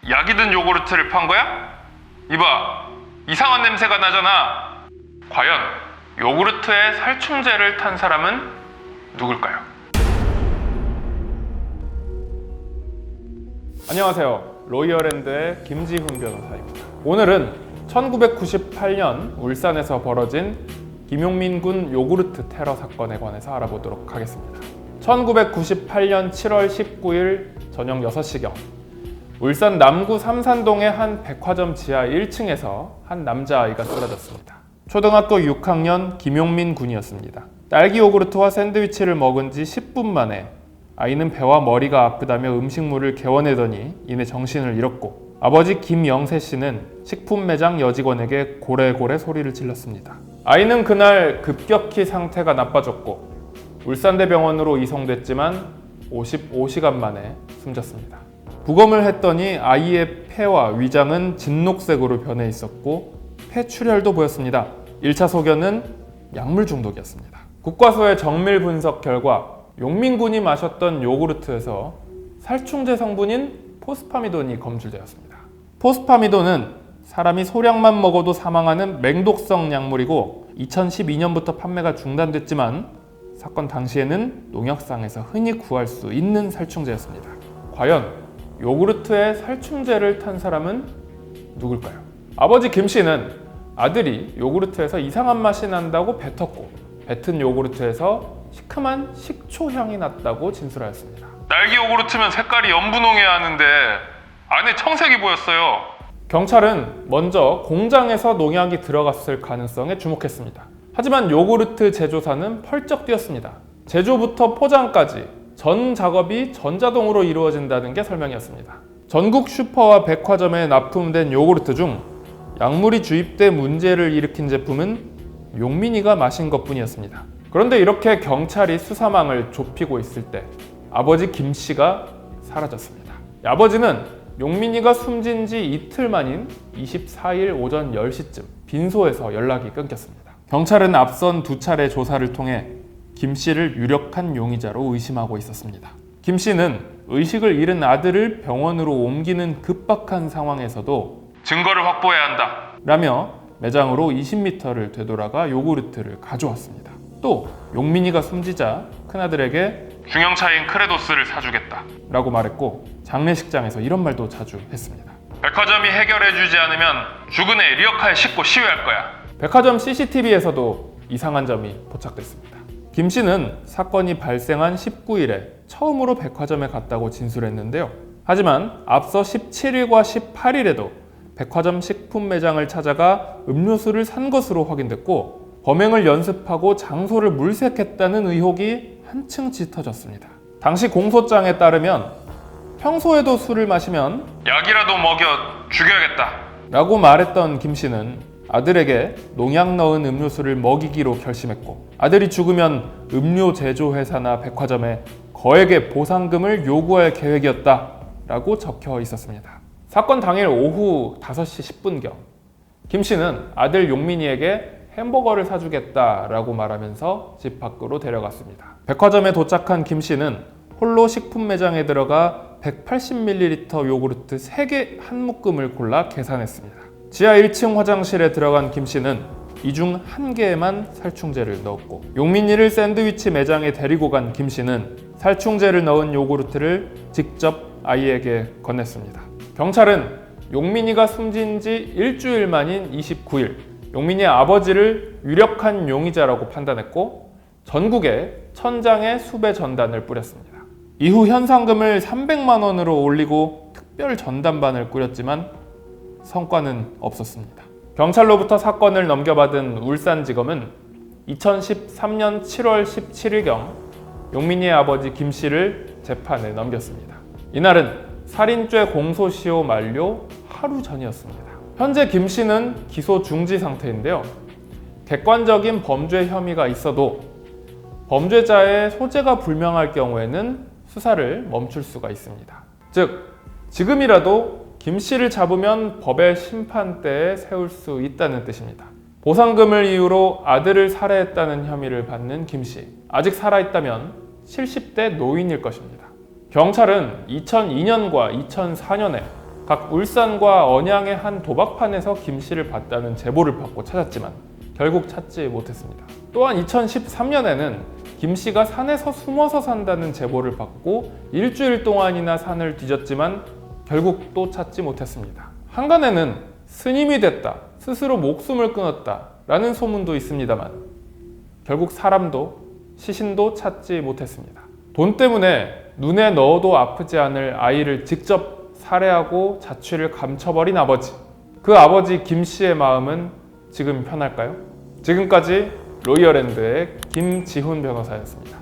약이 든 요구르트를 판 거야? 이봐, 이상한 냄새가 나잖아. 과연 요구르트에 살충제를 탄 사람은 누굴까요? 안녕하세요. 로이어랜드의 김지훈 변호사입니다. 오늘은 1998년 울산에서 벌어진 김용민 군 요구르트 테러 사건에 관해서 알아보도록 하겠습니다. 1998년 7월 19일 저녁 6시경 울산 남구 삼산동의 한 백화점 지하 1층에서 한 남자아이가 쓰러졌습니다. 초등학교 6학년 김용민 군이었습니다. 딸기 요구르트와 샌드위치를 먹은 지 10분 만에 아이는 배와 머리가 아프다며 음식물을 개워내더니 이내 정신을 잃었고, 아버지 김영세 씨는 식품 매장 여직원에게 고래고래 소리를 질렀습니다. 아이는 그날 급격히 상태가 나빠졌고 울산대병원으로 이송됐지만 55시간 만에 숨졌습니다. 부검을 했더니 아이의 폐와 위장은 진녹색으로 변해 있었고 폐출혈도 보였습니다. 1차 소견은 약물 중독이었습니다. 국과수의 정밀 분석 결과 용민 군이 마셨던 요구르트에서 살충제 성분인 포스파미돈이 검출되었습니다. 포스파미돈은 사람이 소량만 먹어도 사망하는 맹독성 약물이고 2012년부터 판매가 중단됐지만 사건 당시에는 농약상에서 흔히 구할 수 있는 살충제였습니다. 과연 요구르트에 살충제를 탄 사람은 누굴까요? 아버지 김 씨는 아들이 요구르트에서 이상한 맛이 난다고 뱉었고, 뱉은 요구르트에서 시큼한 식초 향이 났다고 진술하였습니다. 딸기 요구르트면 색깔이 연분홍해야 하는데 안에 청색이 보였어요. 경찰은 먼저 공장에서 농약이 들어갔을 가능성에 주목했습니다. 하지만 요구르트 제조사는 펄쩍 뛰었습니다. 제조부터 포장까지 전 작업이 전자동으로 이루어진다는 게 설명이었습니다. 전국 슈퍼와 백화점에 납품된 요구르트 중 약물이 주입돼 문제를 일으킨 제품은 용민이가 마신 것뿐이었습니다. 그런데 이렇게 경찰이 수사망을 좁히고 있을 때 아버지 김 씨가 사라졌습니다. 아버지는 용민이가 숨진 지 이틀 만인 24일 오전 10시쯤 빈소에서 연락이 끊겼습니다. 경찰은 앞선 2차례 조사를 통해 김 씨를 유력한 용의자로 의심하고 있었습니다. 김 씨는 의식을 잃은 아들을 병원으로 옮기는 급박한 상황에서도 증거를 확보해야 한다 라며 매장으로 20m를 되돌아가 요구르트를 가져왔습니다. 또 용민이가 숨지자 큰아들에게 중형차인 크레도스를 사주겠다 라고 말했고, 장례식장에서 이런 말도 자주 했습니다. 백화점이 해결해주지 않으면 죽은 애 리어카에 싣고 시위할 거야. 백화점 CCTV에서도 이상한 점이 포착됐습니다. 김 씨는 사건이 발생한 19일에 처음으로 백화점에 갔다고 진술했는데요. 하지만 앞서 17일과 18일에도 백화점 식품 매장을 찾아가 음료수를 산 것으로 확인됐고, 범행을 연습하고 장소를 물색했다는 의혹이 한층 짙어졌습니다. 당시 공소장에 따르면 평소에도 술을 마시면 약이라도 먹여 죽여야겠다 라고 말했던 김 씨는 아들에게 농약 넣은 음료수를 먹이기로 결심했고, 아들이 죽으면 음료 제조회사나 백화점에 거액의 보상금을 요구할 계획이었다 라고 적혀 있었습니다. 사건 당일 오후 5시 10분경 김 씨는 아들 용민이에게 햄버거를 사주겠다 라고 말하면서 집 밖으로 데려갔습니다. 백화점에 도착한 김 씨는 홀로 식품 매장에 들어가 180ml 요구르트 3개 한 묶음을 골라 계산했습니다. 지하 1층 화장실에 들어간 김 씨는 이 중 1개에만 살충제를 넣었고, 용민이를 샌드위치 매장에 데리고 간 김 씨는 살충제를 넣은 요구르트를 직접 아이에게 건넸습니다. 경찰은 용민이가 숨진 지 일주일 만인 29일 용민이의 아버지를 유력한 용의자라고 판단했고, 전국에 천장에 수배 전단을 뿌렸습니다. 이후 현상금을 300만 원으로 올리고 특별 전담반을 꾸렸지만 성과는 없었습니다. 경찰로부터 사건을 넘겨받은 울산지검은 2013년 7월 17일경 용민이의 아버지 김 씨를 재판에 넘겼습니다. 이날은 살인죄 공소시효 만료 하루 전이었습니다. 현재 김 씨는 기소 중지 상태인데요. 객관적인 범죄 혐의가 있어도 범죄자의 소재가 불명할 경우에는 수사를 멈출 수가 있습니다. 즉, 지금이라도 김 씨를 잡으면 법의 심판대에 세울 수 있다는 뜻입니다. 보상금을 이유로 아들을 살해했다는 혐의를 받는 김 씨. 아직 살아있다면 70대 노인일 것입니다. 경찰은 2002년과 2004년에 각 울산과 언양의 한 도박판에서 김 씨를 봤다는 제보를 받고 찾았지만 결국 찾지 못했습니다. 또한 2013년에는 김 씨가 산에서 숨어서 산다는 제보를 받고 일주일 동안이나 산을 뒤졌지만 결국 또 찾지 못했습니다. 한간에는 스님이 됐다, 스스로 목숨을 끊었다 라는 소문도 있습니다만 결국 사람도 시신도 찾지 못했습니다. 돈 때문에 눈에 넣어도 아프지 않을 아이를 직접 살해하고 자취를 감춰버린 아버지. 그 아버지 김 씨의 마음은 지금 편할까요? 지금까지 로이어랜드의 김지훈 변호사였습니다.